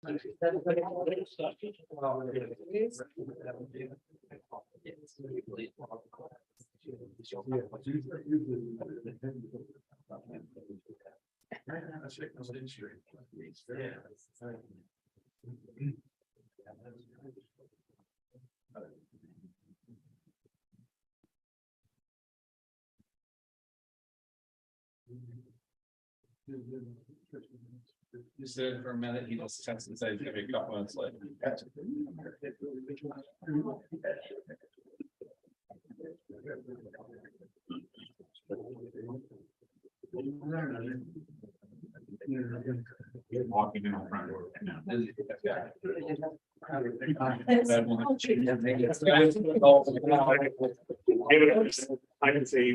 You said for a minute, he just texted and said he's gonna be a couple minutes late. Walking in the front door right now. I can see.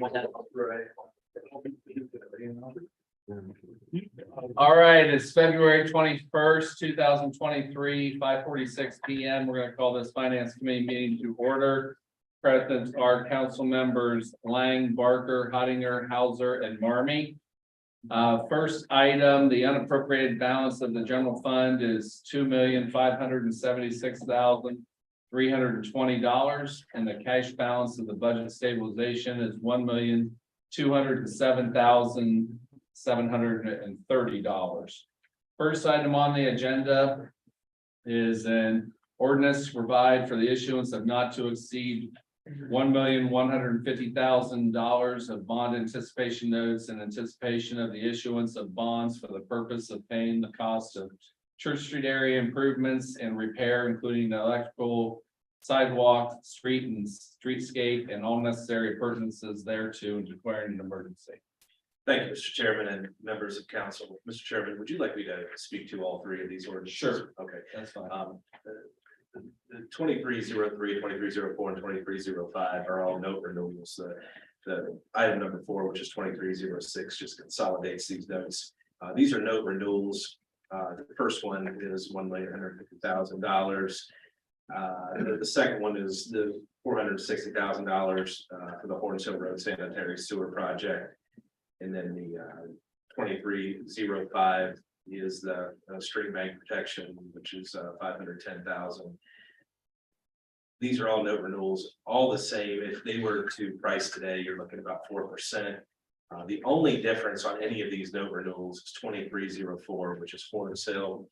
All right, it's February 21st, 2023, 5:46 PM. We're gonna call this finance committee meeting to order. Present are council members Lang, Barker, Hottinger, Hauser, and Marmy. First item, the unappropriated balance of the general fund is $2,576,320, and the cash balance of the budget stabilization is $1,207,730. First item on the agenda is an ordinance to provide for the issuance of not to exceed $1,150,000 of bond anticipation notes in anticipation of the issuance of bonds for the purpose of paying the cost of Church Street area improvements and repair, including the electrical, sidewalk, street and streetscape, and all necessary appurtenances thereto, and declaring an emergency. Thank you, Mr. Chairman and members of council. Mr. Chairman, would you like me to speak to all three of these ordinances? Sure. Okay. That's fine. The 2303, 2304, and 2305 are all note renewals. The item number 4, which is 2306, just consolidates these notes. These are note renewals. The first one is $1,150,000. The second one is the $460,000 for the Horns Hill Road Sanitary Sewer Project. And then the 2305 is the street bank protection, which is $510,000. These are all note renewals, all the same. If they were to price today, you're looking at about 4%. The only difference on any of these note renewals is 2304, which is Horns Hill.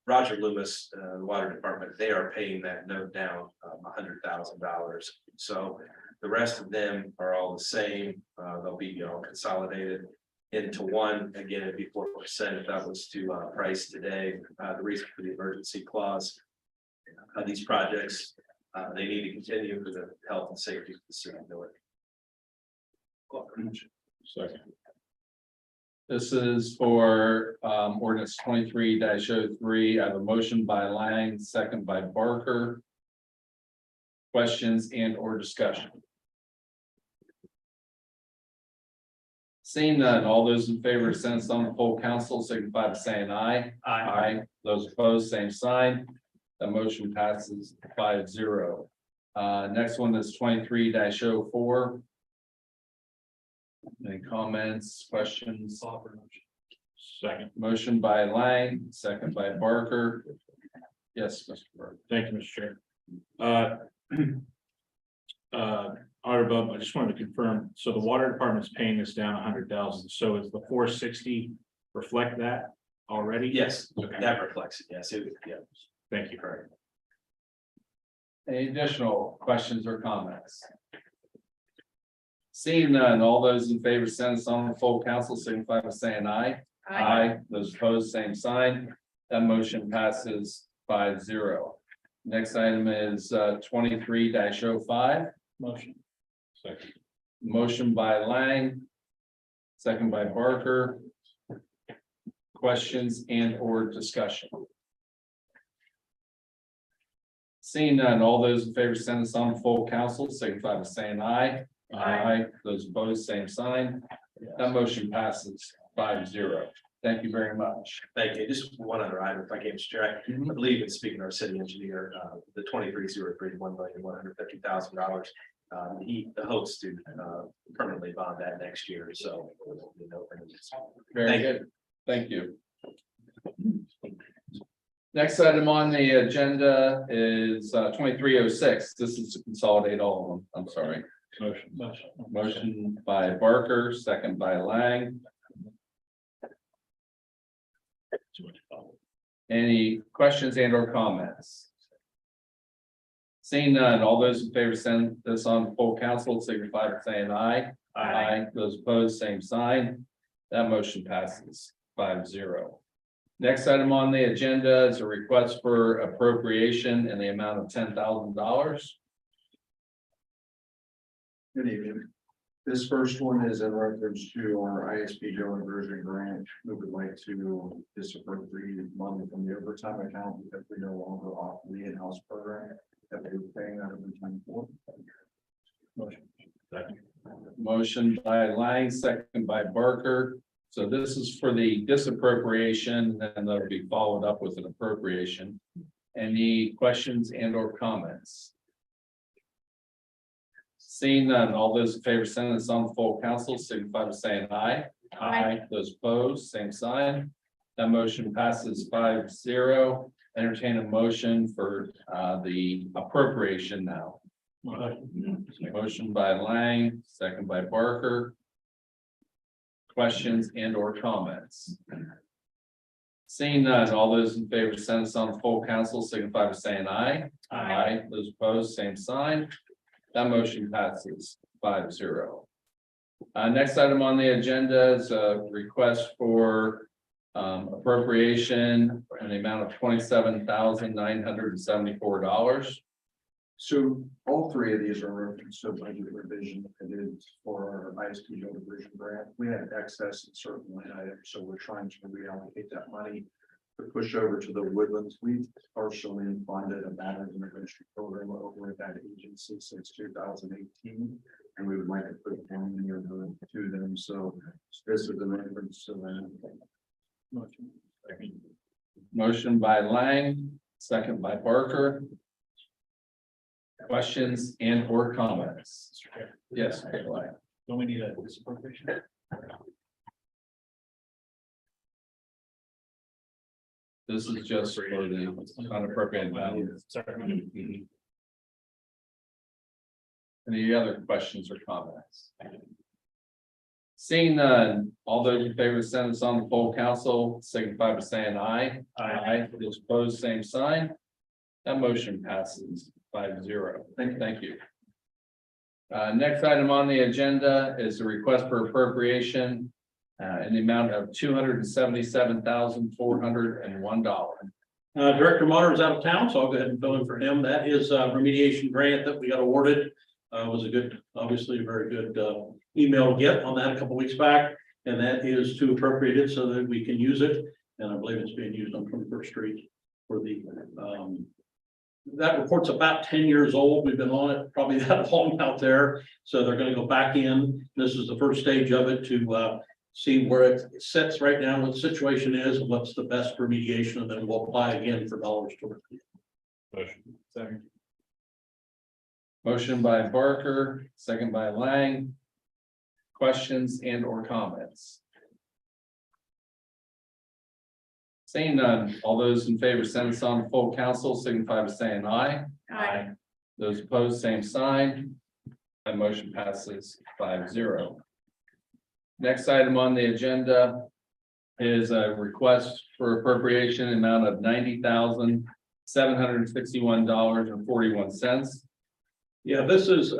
Roger Loomis, the water department, they are paying that note down $100,000. So the rest of them are all the same. They'll be consolidated into one. Again, it'd be 4% if that was to price today. The reason for the emergency clause, these projects, they need to continue for the health and safety of the city of Newark. Second. This is for ordinance 23-03. I have a motion by Lang, second by Barker. Questions and or discussion? Seeing none, all those in favor, send some to full council, signify by saying aye. Aye. Those opposed, same sign. The motion passes 5-0. Next one is 23-04. Any comments, questions? Second. Motion by Lang, second by Barker. Yes, Mr. Barker. Thank you, Mr. Chair. Artibub, I just wanted to confirm, so the water department's paying this down 100,000, so is the 460 reflect that already? Yes, Okay. that reflects it. Yes, yeah. Thank you. Correct. Any additional questions or comments? Seeing none, all those in favor, send us on the full council, signify by saying aye. Aye. Those opposed, same sign. That motion passes 5-0. Next item is 23-05. Motion. Second. Motion by Lang, second by Barker. Questions and or discussion? Seeing none, all those in favor, send us on full council, signify by saying aye. Aye. Those opposed, same sign. That motion passes 5-0. Thank you very much. Thank you. Just one other item, if I can, Mr. Chair. I believe in speaking to our city engineer, the 2303, $1,150,000. He hopes to permanently bond that next year. So, Very Thank good. Thank you. Next item on the agenda is 2306. This is to consolidate all of them. I'm sorry. Motion by Barker, second by Lang. Any questions and or comments? Seeing none, all those in favor send this on full council, signify by saying aye. Aye. Those opposed, same sign. That motion passes 5-0. Next item on the agenda is a request for appropriation in the amount of $10,000. Good evening. This first one is in reference to our ISP Joe inversion grant. We would like to disappropriate money from the overtime account because we no longer offer the in-house program that we were paying out overtime for. Motion by Lang, second by Barker. So this is for the disappropriation, and that'll be followed up with an appropriation. Any questions and or comments? Seeing none, all those in favor send this on full council, signify by saying aye. Aye. Those opposed, same sign. That motion passes 5-0. Entertain a motion for the appropriation now. Motion by Lang, second by Barker. Questions and or comments? Seeing none, all those in favor send this on full council, signify by saying aye. Aye. Those opposed, same sign. That motion passes 5-0. Next item on the agenda is a request for appropriation in the amount of $27,974. So all three of these are referenced to budget revision. It is for our ISP Joe diversion grant. We had excess in certain line items, so we're trying to reallocate that money to push over to the woodlands. We partially funded a battery intervention program over at that agency since 2018, and we would like to put $1 million to them. So this is an reference to that. Motion by Lang, second by Barker. Questions and or comments? Yes, Lang. Don't we need a disappropriation? This is just for the unappropriated value. Sorry. Any other questions or comments? Seeing none, all those in favor send this on the full council, signify by saying aye. Aye. Those opposed, same sign. That motion passes 5-0. Thank you. Next item on the agenda is a request for appropriation in the amount of $277,401. Director Motter is out of town, so I'll go ahead and fill in for him. That is a remediation grant that we got awarded. Was a good, obviously a very good email to get on that a couple weeks back. And that is to appropriate it so that we can use it. And I believe it's being used on 21st Street for the, that report's about 10 years old. We've been on it probably that long out there. So they're going to go back in. This is the first stage of it to see where it sits right now, what the situation is, and what's the best remediation, and then we'll apply again for dollars towards it. Second. Motion by Barker, second by Lang. Questions and or comments? Seeing none, all those in favor send this on full council, signify by saying aye. Aye. Those opposed, same sign. That motion passes 5-0. Next item on the agenda is a request for appropriation amount of $90,761.41. Yeah, this is,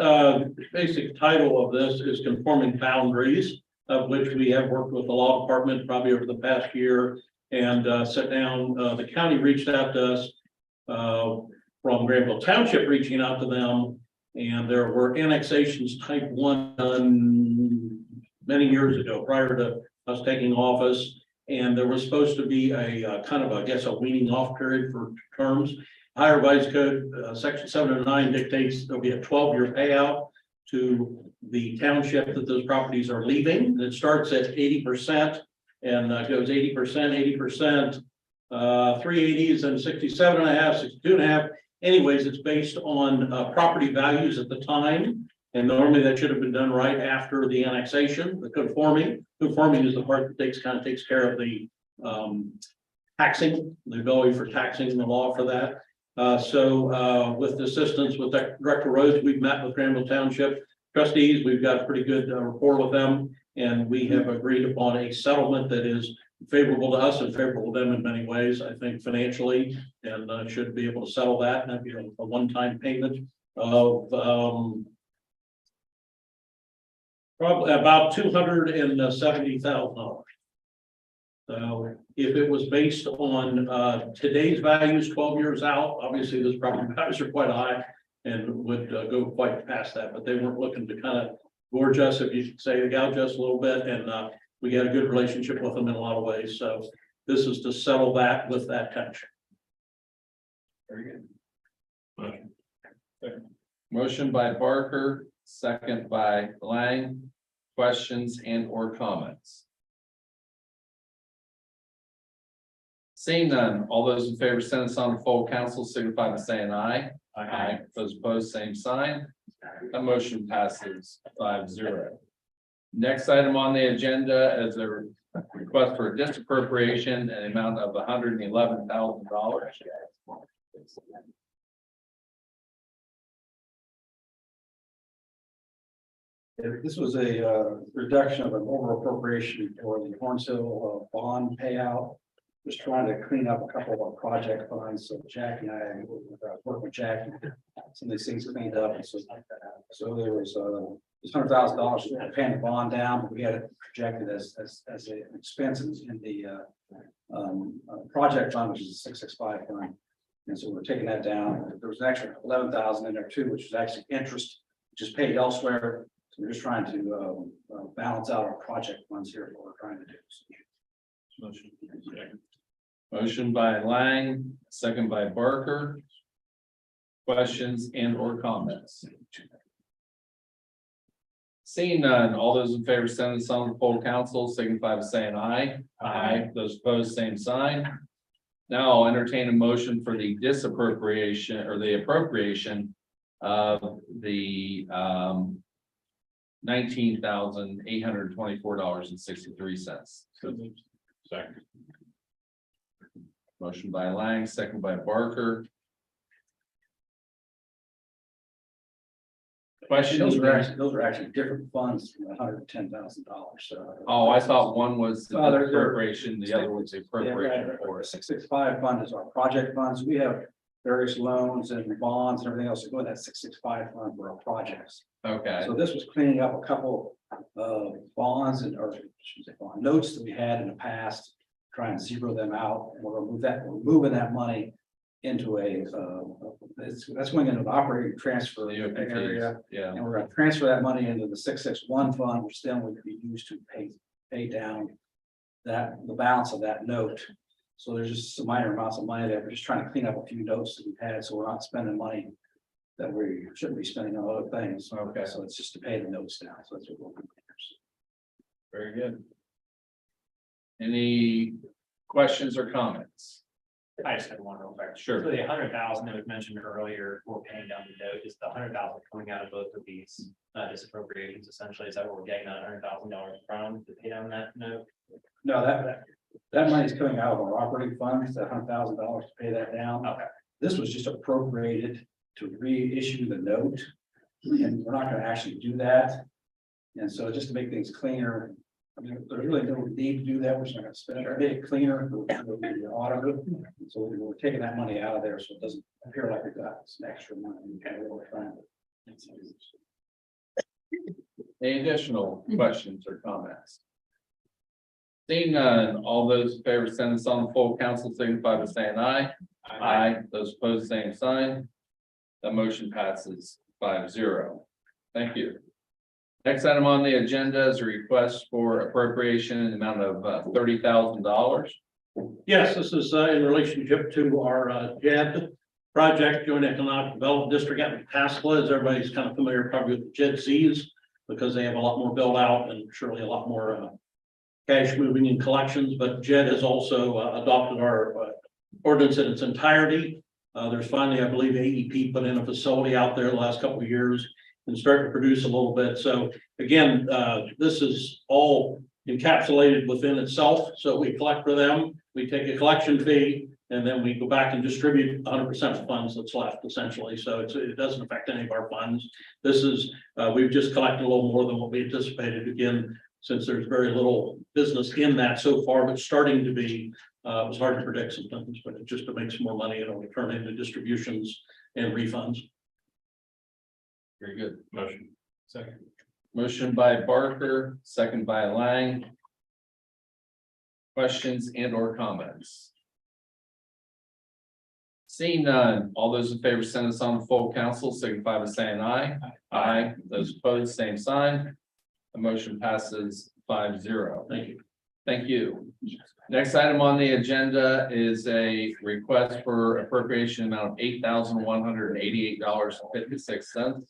basic title of this is conforming boundaries, of which we have worked with the law department probably over the past year and sat down. The county reached out to us from Granville Township reaching out to them. And there were annexations type 1 done many years ago prior to us taking office. And there was supposed to be a kind of, I guess, a weaning off period for terms. Ohio Revised Code, section 709 dictates there'll be a 12-year payout to the township that those properties are leaving. And it starts at 80% and goes 80%, 80%, 380s and 67.5, 62.5. Anyways, it's based on property values at the time. And normally that should have been done right after the annexation, the conforming. Conforming is the part that takes care of the taxing, the ability for taxing, the law for that. So with the assistance with Director Rhodes, we've met with Granville Township trustees. We've got a pretty good rapport with them. And we have agreed upon a settlement that is favorable to us and favorable to them in many ways, I think financially, and should be able to settle that. And that'd be a one-time payment of probably about $270,000. So if it was based on today's values 12 years out, obviously those property values are quite high and would go quite past that, but they weren't looking to kind of gorge us, if you should say, gouge us a little bit, and we had a good relationship with them in a lot of ways. So this is to settle that with that tension. Very good. Motion by Barker, second by Lang. Questions and or comments? Seeing none, all those in favor send this on to full council signify by saying aye. Aye. Those opposed, same sign. That motion passes 5-0. Next item on the agenda is a request for a disappropriation in the amount of $111,000. This was a reduction of an over appropriation for the Hornsville bond payout. Just trying to clean up a couple of our project funds. So Jackie and I worked with Jackie, some of these things cleaned up. And so there was $100,000 paying the bond down, but we had it projected as an expense in the project fund, which is a 665 fund. And so we're taking that down. There was an extra 11,000 in there too, which is actually interest, which is paid elsewhere. So we're just trying to balance out our project funds here, what we're trying to do. Motion by Lang, second by Barker. Questions and or comments? Seeing none, all those in favor send this on to full council signify by saying aye. Aye. Those opposed, same sign. Now I'll entertain a motion for the disappropriation or the appropriation of the $19,824.63. Second. Motion by Lang, second by Barker. Questions? Those are actually different funds from $110,000. Oh, I thought one was the Well, they're- appropriation, the other was the appropriation for Our it. 665 fund is our project funds. We have various loans and bonds and everything else that go in that 665 fund for our projects. Okay, So this was cleaning up a couple bonds and or bond notes that we had in the past, trying to zero them out. And we're moving that money into that's going into the operating transfer the open area. fees, yeah. And we're gonna transfer that money into the 661 fund, which then would be used to pay down the balance of that note. So there's just some minor amounts of money there. We're just trying to clean up a few notes that we've had, so we're not spending money that we shouldn't be spending on other things. Okay. So it's just to pay the notes down. So that's what we're doing. Very good. Any questions or comments? I just had one real quick. Sure. So the 100,000 that was mentioned earlier, we're paying down the note, is the 100,000 coming out of both of these disappropriations essentially? Is that what we're getting that $100,000 from to pay down that note? No, that money is coming out of our operating funds, that $100,000 to pay that down. Okay. This was just appropriated to reissue the note, and we're not gonna actually do that. And so just to make things cleaner, I mean, there's really no need to do that, we're just not gonna spend it, make it cleaner, we'll be audited. So we're taking that money out of there, so it doesn't appear like we've got some extra money. Any additional questions or comments? Seeing none, all those in favor send this on to full council signify by saying aye. Aye. Those opposed, same sign. The motion passes 5-0. Thank you. Next item on the agenda is a request for appropriation in the amount of $30,000. Yes, this is in relationship to our JED project, Joint Economic Development District out in Pascagoula. As everybody's kind of familiar probably with the JEDCs, because they have a lot more build out and surely a lot more cash moving in collections. But JED has also adopted our ordinance in its entirety. There's finally, I believe, AEP put in a facility out there the last couple of years and starting to produce a little bit. So again, this is all encapsulated within itself. So we collect for them, we take a collection fee, and then we go back and distribute 100% of funds that's left essentially. So it doesn't affect any of our funds. This is, we've just collected a little more than what we anticipated. Again, since there's very little business in that so far, but starting to be, it was hard to predict some things, but it just to make some more money and it'll turn into distributions and refunds. Very good. Motion. Second. Motion by Barker, second by Lang. Questions and or comments? Seeing none, all those in favor send us on to full council, signify by saying aye. Aye. Those opposed, same sign. The motion passes 5-0. Thank you. Thank you. Next item on the agenda is a request for appropriation amount of $8,188.56.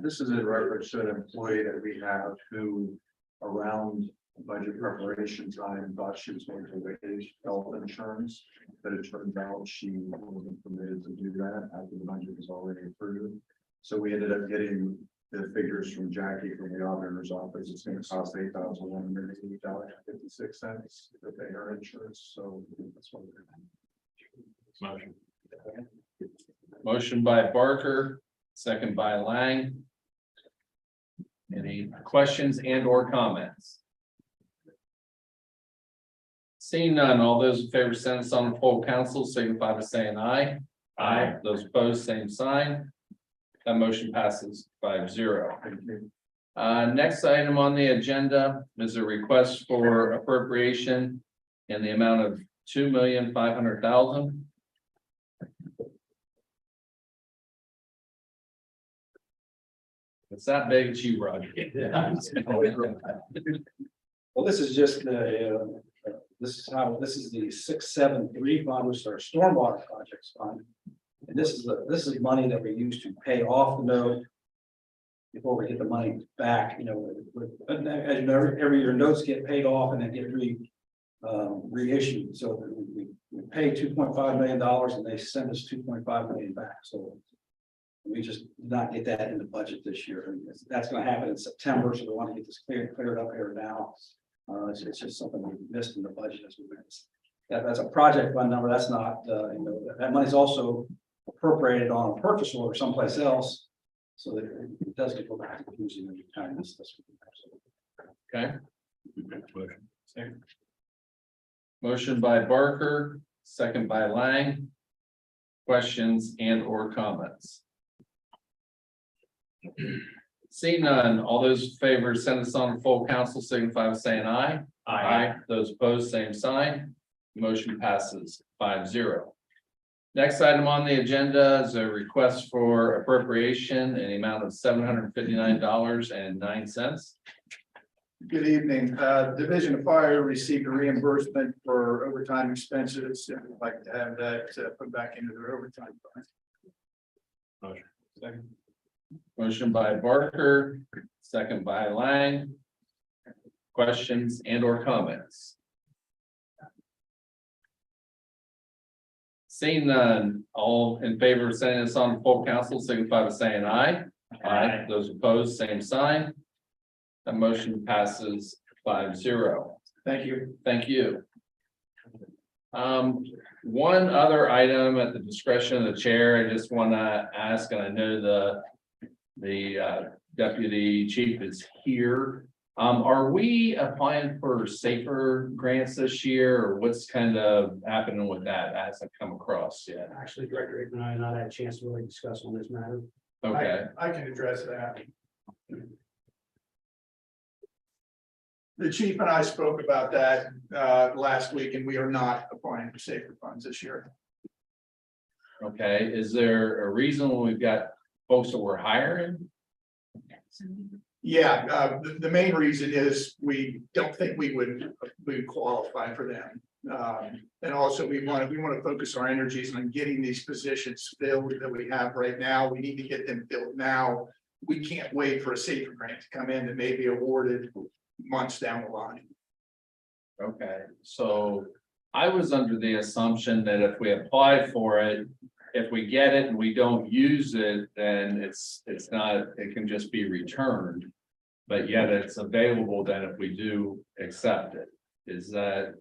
This is in reference to an employee that we have who around budget preparation time thought she was going to waive health insurance. But it turned out she wasn't permitted to do that after the budget was already approved. So we ended up getting the figures from Jackie from the auditor's office. It's going to cost $8,188.56 to pay her insurance. So that's what we're Motion. Motion by Barker, second by Lang. Any questions and or comments? Seeing none, all those in favor send us on to full council, signify by saying aye. Aye. Those opposed, same sign. That motion passes 5-0. Next item on the agenda is a request for appropriation in the amount of $2,500,000. It's that big, it's you, Roger. Well, this is just the, this is the 673 fund, which is our stormwater projects fund. And this is money that we use to pay off the note before we get the money back, as you know, every year notes get paid off and then get reissued. So we pay $2.5 million and they send us $2.5 million back. So we just did not get that in the budget this year. And that's going to happen in September. So we want to get this cleared up here now. It's just something we missed in the budget as we missed. That's a project fund number. That's not, that money's also appropriated on a purchase order someplace else. So that it does get back to using the time this. Okay, Motion. motion by Barker, second by Lang. Questions and or comments? Seeing none, all those in favor send us on to full council, signify by saying aye. Aye. Those opposed, same sign. Motion passes 5-0. Next item on the agenda is a request for appropriation in the amount of $759.09. Good evening. Division of Fire received a reimbursement for overtime expenses. And I'd like to have that put back into their overtime fund. Motion. Second. Motion by Barker, second by Lang. Questions and or comments? Seeing none, all in favor of sending this on to full council, signify by saying aye. Aye. Those opposed, same sign. That motion passes 5-0. Thank you. Thank you. One other item at the discretion of the chair, I just want to ask, and I know the deputy chief is here. Are we applying for safer grants this year, or what's kind of happening with that? That hasn't come across yet. Actually, Director Aikman and I have not had a chance to really discuss on this matter. Okay, I can address that. The chief and I spoke about that last week, and we are not applying for safer funds this year. okay. Is there a reason when we've got folks that we're hiring? Yeah, the main reason is we don't think we would qualify for them. And also we want to focus our energies on getting these positions filled that we have right now. We need to get them filled now. We can't wait for a safer grant to come in that may be awarded months down the line. Okay, so I was under the assumption that if we apply for it, if we get it and we don't use it, then it's not, it can just be returned. but yet it's available then if we do accept it. Is that?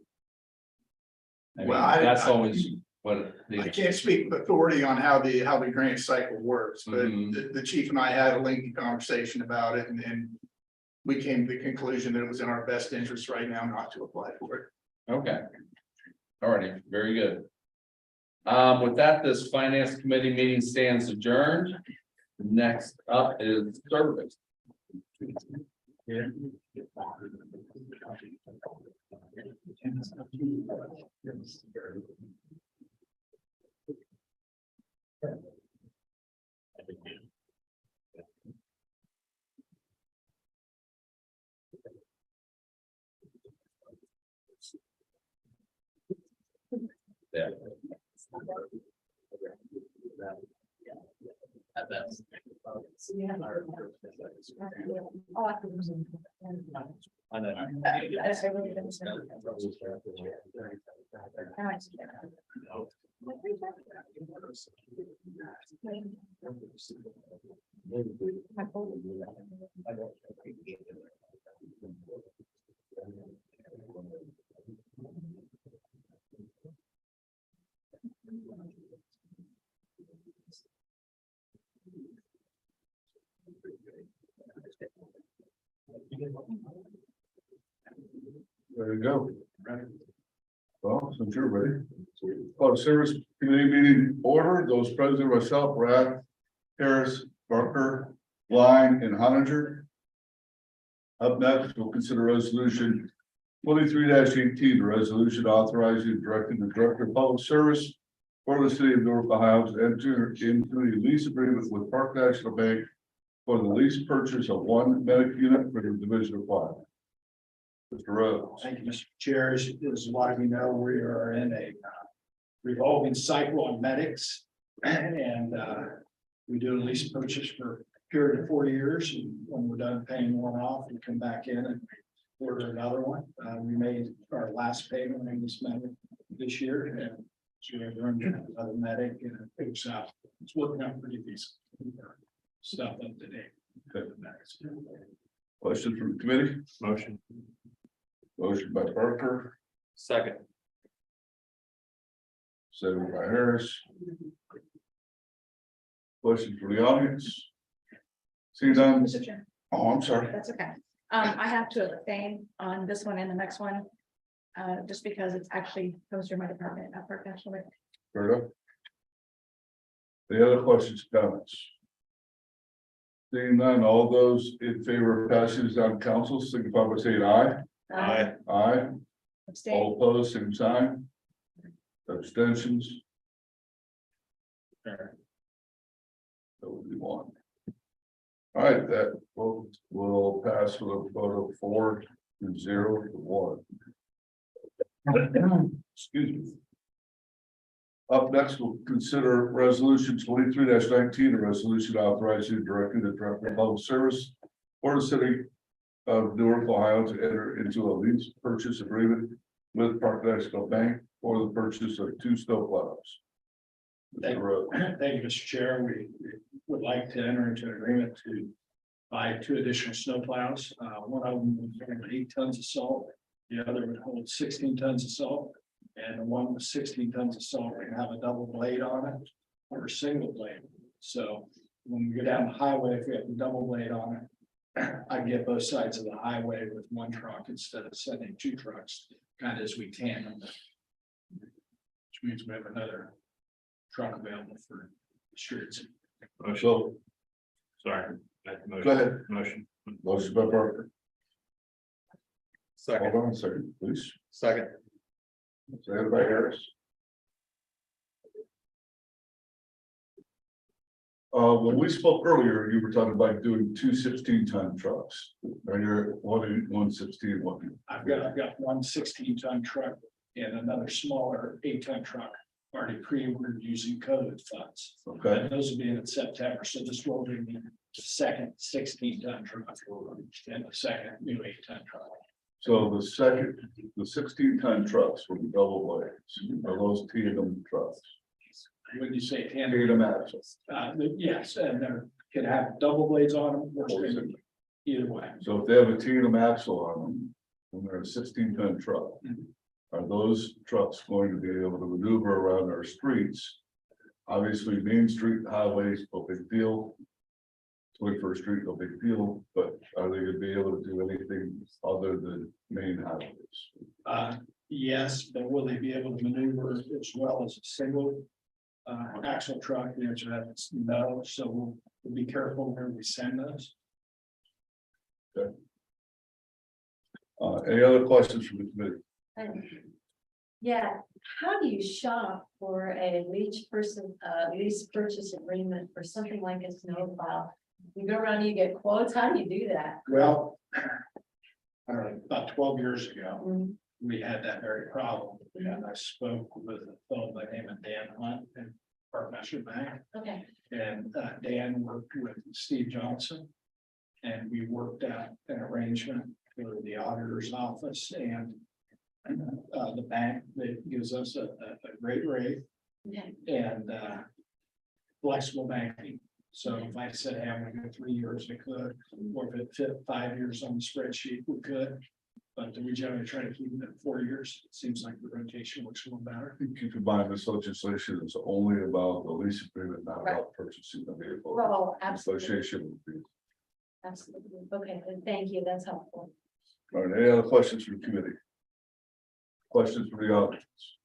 I mean, Well, I- that's I- always what. I can't speak with authority on how the grant cycle works, but Mhm. the chief and I had a lengthy conversation about it and we came to the conclusion that it was in our best interest right now not to apply for it. Okay. Alrighty, very good. With that, this finance committee meeting stands adjourned. Next up is service. Yeah. At best. I know. There you go. Well, since you're ready. Call the service committee meeting order, those present, myself, Brad, Harris, Barker, Line, and Honinger. Up next, we'll consider resolution 23-18, resolution authorizing and directing the director of public service for the city of Newark, Ohio to enter into a lease agreement with Park National Bank for the lease purchase of one medic unit for the Division of Fire. Mr. Rhodes. Thank you, Mr. Chair. As a lot of you know, we are in a revolving cycle on medics. And we do a lease purchase for a period of 4 years. And when we're done paying one off, we come back in and order another one. We made our last payment on this medic this year. And so we have earned another medic and it's working out pretty decent. Stuff up to date. Okay. Question from the committee? Motion. Motion by Parker, Second. second by Harris. Question from the audience? See none? Mr. Chair, Oh, I'm sorry. that's okay. I have to abstain on this one and the next one. Just because it's actually comes through my department at Park National Bank. Fair enough. The other questions, comments? Seeing none, all those in favor of passing this on council, signify by saying aye. Aye. Abstain. All opposed, same sign. Abstentions. That would be one. All right, that will pass with a vote of 4-0 to 1. Excuse me. Up next, we'll consider resolution 23-19, a resolution authorizing and directing the director of public service for the city of Newark, Ohio to enter into a lease purchase agreement with Park National Bank for the purchase of 2 snowplows. Thank you, Mr. Chair. We would like to enter into an agreement to buy 2 additional snowplows. One of them would hold 8 tons of salt. The other would hold 16 tons of salt. And the one with 16 tons of salt can have a double blade on it or a single blade. So when we go down the highway, if we have a double blade on it, I get both sides of the highway with one truck instead of sending 2 trucks, kind of as we tandem them. Which means we have another truck available for streets. So, Sorry. go ahead. Motion. Motion by Parker. Second. Hold on a second, please. Second. Second by Harris. When we spoke earlier, you were talking about doing 2 16-ton trucks. Are you one 16, one? I've got one 16-ton truck and another smaller 8-ton truck already pre-ordered using COVID funds. Okay, And those will be in September, so this will be the second 16-ton truck and the second new 8-ton truck. so the 16-ton trucks will be double blades. Are those tandem trucks? When you say tandem, Tandem axles. yes, and they can have double blades on them. Or is it- either way. So if they have a tandem axle on them, when they're a 16-ton truck, are those trucks going to be able to maneuver around our streets? Obviously, Main Street highways, no big deal. 21st Street, no big deal, but are they gonna be able to do anything other than main highways? Yes, but will they be able to maneuver as well as a single axle truck? The answer to that is no, so we'll be careful where we send those. Any other questions from the committee? Yeah, how do you shop for a lease purchase agreement for something like a snowplow? You go around, you get quotes, how do you do that? Well, I don't know, about 12 years ago, Mm, we had that very problem. And I spoke with a fellow by the name of Dan Hunt and Park Master Bank. Okay, And Dan worked with Steve Johnson. And we worked out an arrangement for the auditor's office and the bank that gives us a great rate okay, and flexible banking. So if I said, hey, I'm gonna go 3 years, I could, or if it fit 5 years on the spreadsheet, we could. But we generally try to keep it at 4 years. It seems like the rotation looks a little better. Keep in mind, this legislation is only about the lease agreement, not about purchasing the vehicle. well, absolutely, Association would be. absolutely, okay, then thank you, that's helpful. All right, any other questions from the committee? Questions from the audience?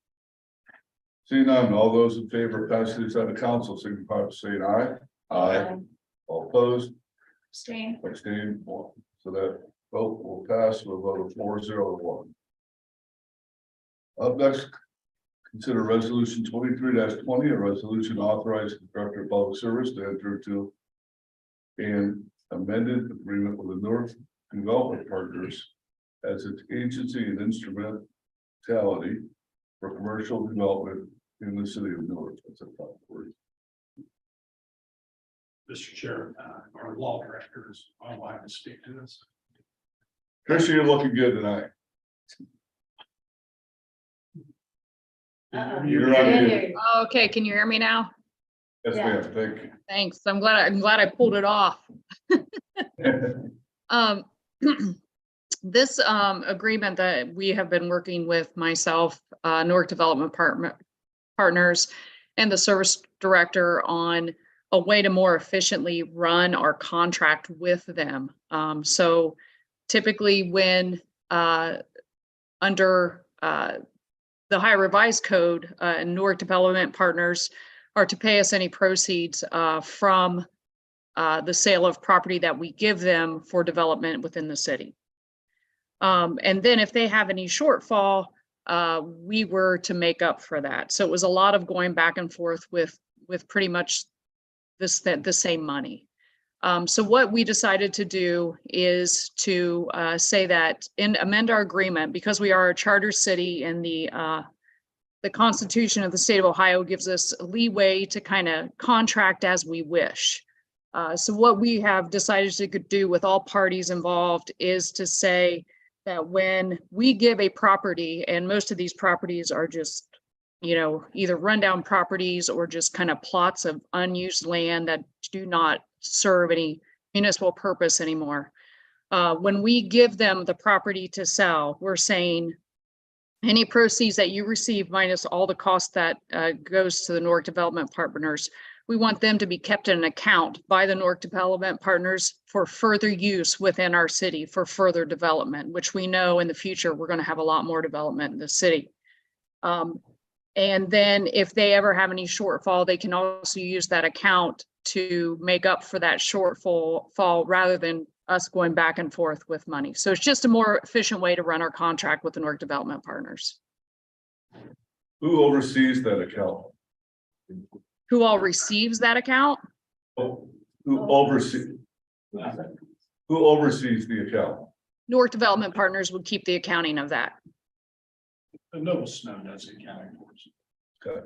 Seeing none, all those in favor of passing this out of council, signify by saying aye. All opposed, Abstain. abstained, so that vote will pass with a vote of 4-0-1. Up next, consider resolution 23-20, a resolution authorizing the Director of Public Service to enter into an amended agreement with the Newark Development Partners as its agency and instrumentality for commercial development in the city of Newark. That's a tough word. Mr. Chair, our law director is online to speak to this. Tricia, you're looking good tonight. You're on mute. Okay, can you hear me now? Yes, ma'am, thank Thanks. I'm glad I pulled it off. you. This agreement that we have been working with myself, Newark Development Partners and the service director on a way to more efficiently run our contract with them. So typically when under the High Revised Code, Newark Development Partners are to pay us any proceeds from the sale of property that we give them for development within the city. And then if they have any shortfall, we were to make up for that. So it was a lot of going back and forth with pretty much the same money. So what we decided to do is to say that amend our agreement, because we are a charter city and the Constitution of the state of Ohio gives us leeway to kind of contract as we wish. So what we have decided to do with all parties involved is to say that when we give a property, and most of these properties are just, either rundown properties or just kind of plots of unused land that do not serve any municipal purpose anymore. When we give them the property to sell, we're saying any proceeds that you receive minus all the costs that goes to the Newark Development Partners, we want them to be kept in an account by the Newark Development Partners for further use within our city for further development, which we know in the future, we're going to have a lot more development in the city. And then if they ever have any shortfall, they can also use that account to make up for that shortfall rather than us going back and forth with money. So it's just a more efficient way to run our contract with the Newark Development Partners. Who oversees that account? Who all receives that account? Who oversees the account? Newark Development Partners would keep the accounting of that. The Nova Snow does the accounting for us. Okay.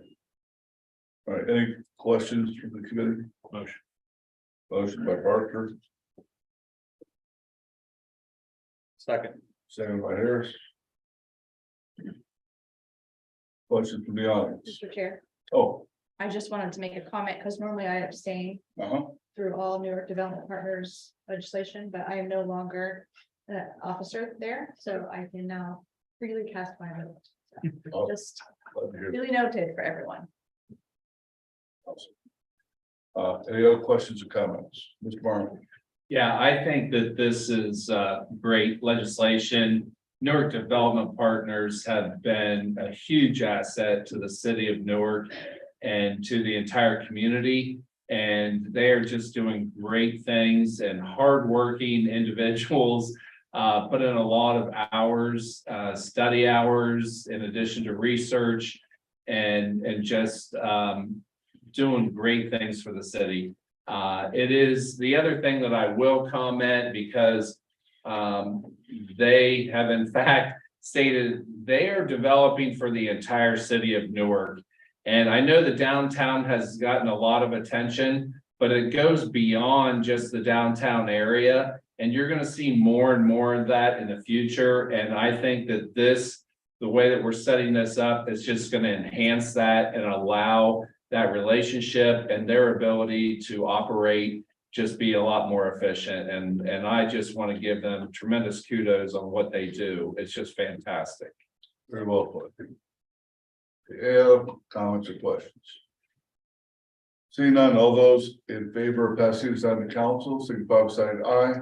All right, any questions from the committee? Motion by Parker, Second. second by Harris. Question from the audience. Mr. Chair, Oh, I just wanted to make a comment because normally I abstain. through all Newark Development Partners legislation, but I am no longer an officer there, so I can now freely cast my vote. So, just Glad to hear really noted for everyone. that. Any other questions or comments? Mr. Barnum? Yeah, I think that this is great legislation. Newark Development Partners have been a huge asset to the city of Newark and to the entire community. And they are just doing great things, and hardworking individuals put in a lot of hours, study hours, in addition to research, and just doing great things for the city. It is the other thing that I will comment, because they have in fact stated they are developing for the entire city of Newark. And I know the downtown has gotten a lot of attention, but it goes beyond just the downtown area. And you're going to see more and more of that in the future. And I think that the way that we're setting this up is just going to enhance that and allow that relationship and their ability to operate just be a lot more efficient. And I just want to give them tremendous kudos on what they do. It's just fantastic. Very well put. Any other comments or questions? Seeing none, all those in favor of passing this on to council, signify by saying aye.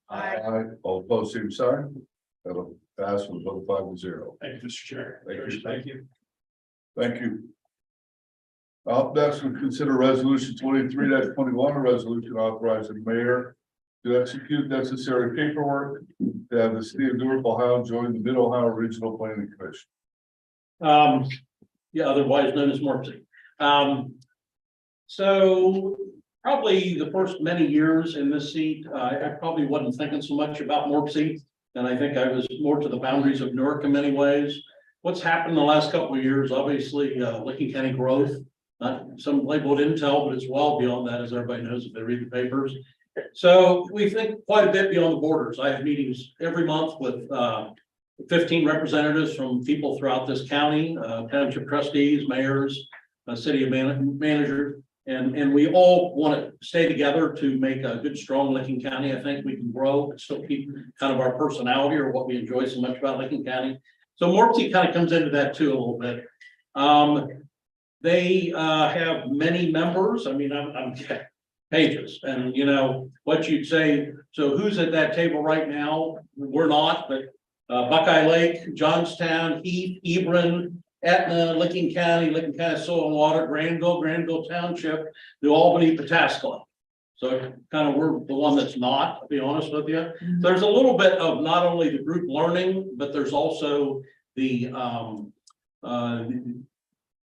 Aye. All opposed, same sign. That'll pass with a vote of 5-0. Thank you, Mr. Chair. Thank you. Thank you. Up next, we consider resolution 23-21, a resolution authorizing the mayor to execute necessary paperwork to have the city of Newark, Ohio join the Mid-Ohio Regional Planning Commission. Yeah, otherwise known as MORPSI. So probably the first many years in this seat, I probably wasn't thinking so much about MORPSI. And I think I was more to the boundaries of Newark in many ways. What's happened the last couple of years, obviously, Licking County growth, some labeled intel, but it's well beyond that, as everybody knows if they read the papers. So we think quite a bit beyond the borders. I have meetings every month with 15 representatives from people throughout this county, township trustees, mayors, city managers, and we all want to stay together to make a good, strong Licking County. I think we can grow and still keep kind of our personality or what we enjoy so much about Licking County. So MORPSI kind of comes into that too a little bit. They have many members. I mean, I'm pages, and you know what you'd say. So who's at that table right now? We're not, but Buckeye Lake, Johnstown, Heath, Hebron, Etna, Licking County Soil and Water, Granville Township, New Albany, Pataskala. So kind of we're the one that's not, to be honest with you. There's a little bit of not only the group learning, but there's also the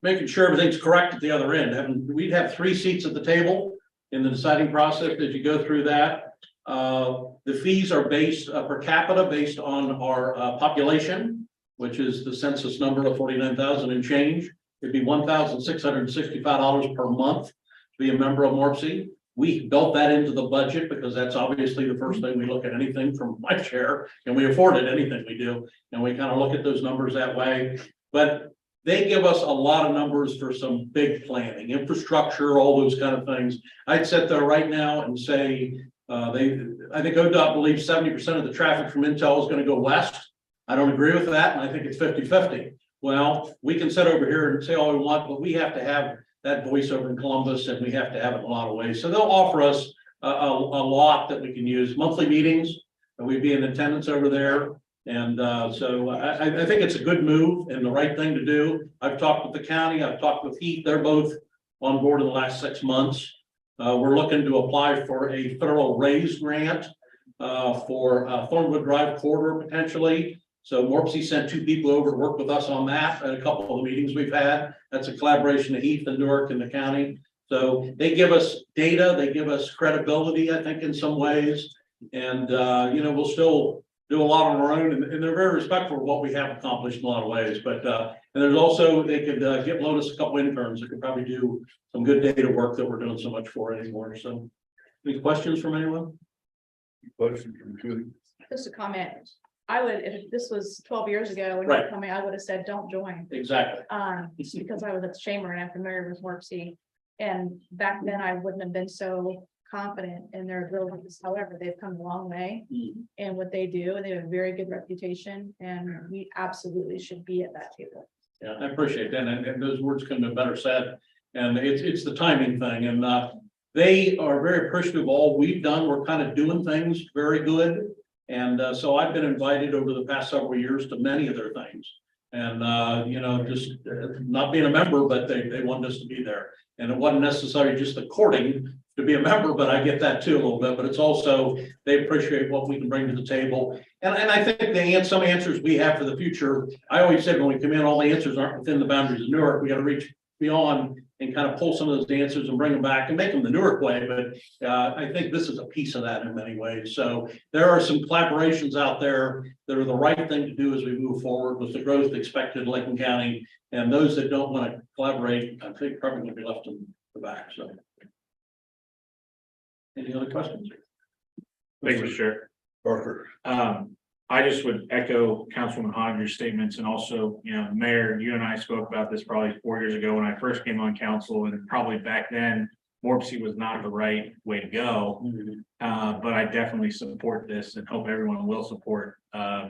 making sure everything's correct at the other end. We'd have 3 seats at the table in the deciding process as you go through that. The fees are based per capita based on our population, which is the census number of 49,000 and change. It'd be $1,665 per month to be a member of MORPSI. We built that into the budget because that's obviously the first thing we look at anything from my chair, and we afford it, anything we do. And we kind of look at those numbers that way. But they give us a lot of numbers for some big planning, infrastructure, all those kind of things. I'd sit there right now and say, I think ODOT believes 70% of the traffic from Intel is going to go west. I don't agree with that, and I think it's 50-50. Well, we can sit over here and say all we want, but we have to have that voice over in Columbus, and we have to have it in a lot of ways. So they'll offer us a lot that we can use. Monthly meetings, and we'd be in attendance over there. And so I think it's a good move and the right thing to do. I've talked with the county, I've talked with Heath, they're both on board in the last 6 months. We're looking to apply for a federal raise grant for Thornwood Drive corridor potentially. So MORPSI sent 2 people over to work with us on that at a couple of the meetings we've had. That's a collaboration of Heath and Newark and the county. So they give us data, they give us credibility, I think, in some ways. And you know, we'll still do a lot on our own, and they're very respectful of what we have accomplished in a lot of ways. But and there's also, they could loan us a couple interns that could probably do some good data work that we're doing so much for anymore. So any questions from anyone? Question from Judy. Just a comment. I would, if this was 12 years ago when you were coming, I would have said, don't join. Exactly. Because I was at the chamber and I'm familiar with MORPSI. And back then I wouldn't have been so confident in their abilities. However, they've come a long way in what they do, and they have a very good reputation, and we absolutely should be at that table. Yeah, I appreciate that, and those words couldn't have better said, and it's the timing thing, and they are very appreciative of all we've done, we're kind of doing things very good. And so I've been invited over the past several years to many of their things. And you know, just not being a member, but they wanted us to be there. And it wasn't necessarily just the courting to be a member, but I get that too a little bit, but it's also, they appreciate what we can bring to the table. And I think some answers we have for the future, I always said when we come in, all the answers aren't within the boundaries of Newark. We got to reach beyond and kind of pull some of those answers and bring them back and make them the Newark way. But I think this is a piece of that in many ways. So there are some collaborations out there that are the right thing to do as we move forward with the growth expected in Lincoln County. And those that don't want to collaborate, I think probably going to be left in the back. So. Any other questions? Thank you, Chair. Parker. I just would echo Councilwoman Hodges' statements, and also, you know, Mayor, you and I spoke about this probably 4 years ago when I first came on council, and probably back then, Morpsey was not the right way to go. But I definitely support this and hope everyone will support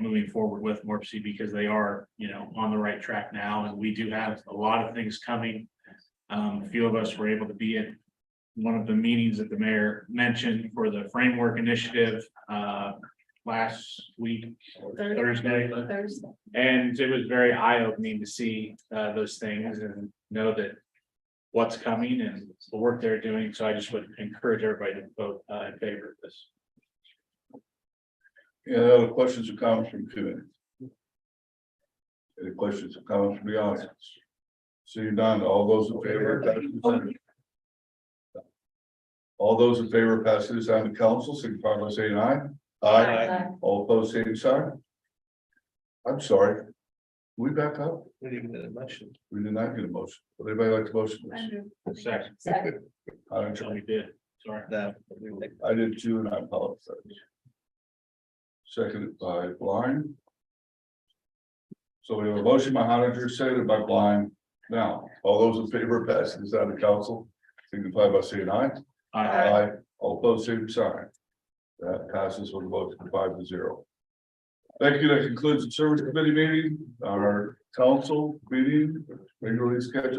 moving forward with Morpsey, because they are, you know, on the right track now, and we do have a lot of things coming. A few of us were able to be at one of the meetings that the mayor mentioned for the framework initiative last week, Thursday. And it was very eye-opening to see those things and know that what's coming and the work they're doing. So I just would encourage everybody to vote in favor of this. Any other questions or comments from committee? Any questions or comments from the audience? Seeing none, all those in favor? All those in favor of passing this on to council, signify by saying aye. Aye. All opposed, same sign. I'm sorry. We back up? We didn't get a motion. We did not get a motion. Would anybody like to motion? this? Second, Second. we did, sorry. I did too, and I apologize. Seconded by Blind. So we have a motion by Hodger, seconded by Blind. Now, all those in favor of passing this out of council, signify by saying aye. Aye. All opposed, same sign. That passes with a vote of 5-0. Thank you. That concludes the service committee meeting, our council meeting, regularly scheduled.